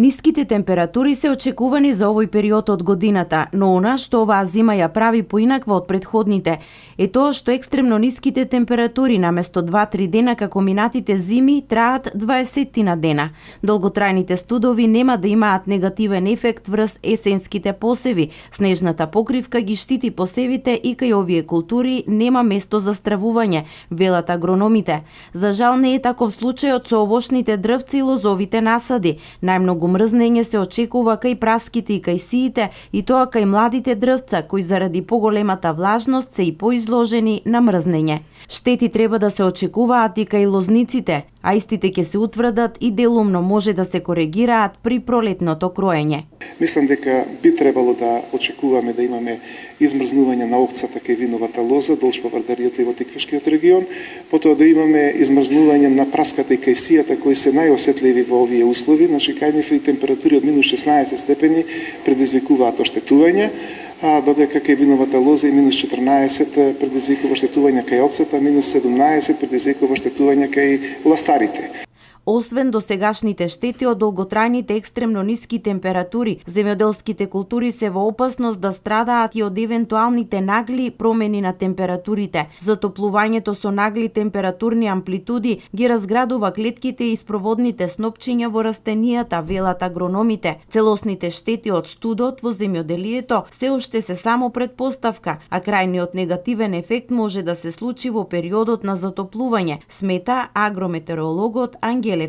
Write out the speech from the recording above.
Ниските температури се очекувани за овој период од годината, но она што оваа зима ја прави поинаква од претходните е тоа што екстремно ниските температури наместо 2-3 дена како минатите зими траат 20 дена. Долготрајните студови нема да имаат негативен ефект врз есенските посеви. Снежната покривка ги штити посевите и кај овие култури нема место за стравување, велат агрономите. За жал не е таков случајот со овошните дрвци и лозовите насади. Најмногу мрзнење се очекува кај праските и кај сиите, и тоа кај младите дрвца, кои заради поголемата влажност се и поизложени на мрзнење. Штети треба да се очекуваат и кај лозниците, а истите ќе се утврдат и делумно може да се коригираат при пролетното кроење. Мислам дека би требало да очекуваме да имаме измрзнување на овцата кај виновата лоза, Долж-Вардариот и во Тиквишкиот регион, потоа да имаме измрзнување на праската и кај сијата кои се најосетливи во овие услови, значи кај нив и температури од минус 16 степени предизвикуваат оштетување, а додека кај виновата лоза и минус 14 предизвикува оштетување кај овцата, минус 17 предизвикува оштетување кај ластарите. Освен досегашните штети од долготрајните екстремно ниски температури, земјоделските култури се во опасност да страдаат и од евентуалните нагли промени на температурите. Затоплувањето со нагли температурни амплитуди ги разградува клетките и спроводните снопчиња во растенијата, велат агрономите. Целосните штети од студот во земјоделието се уште се само предпоставка, а крајниот негативен ефект може да се случи во периодот на затоплување, смета агрометеорологот Ангелевски.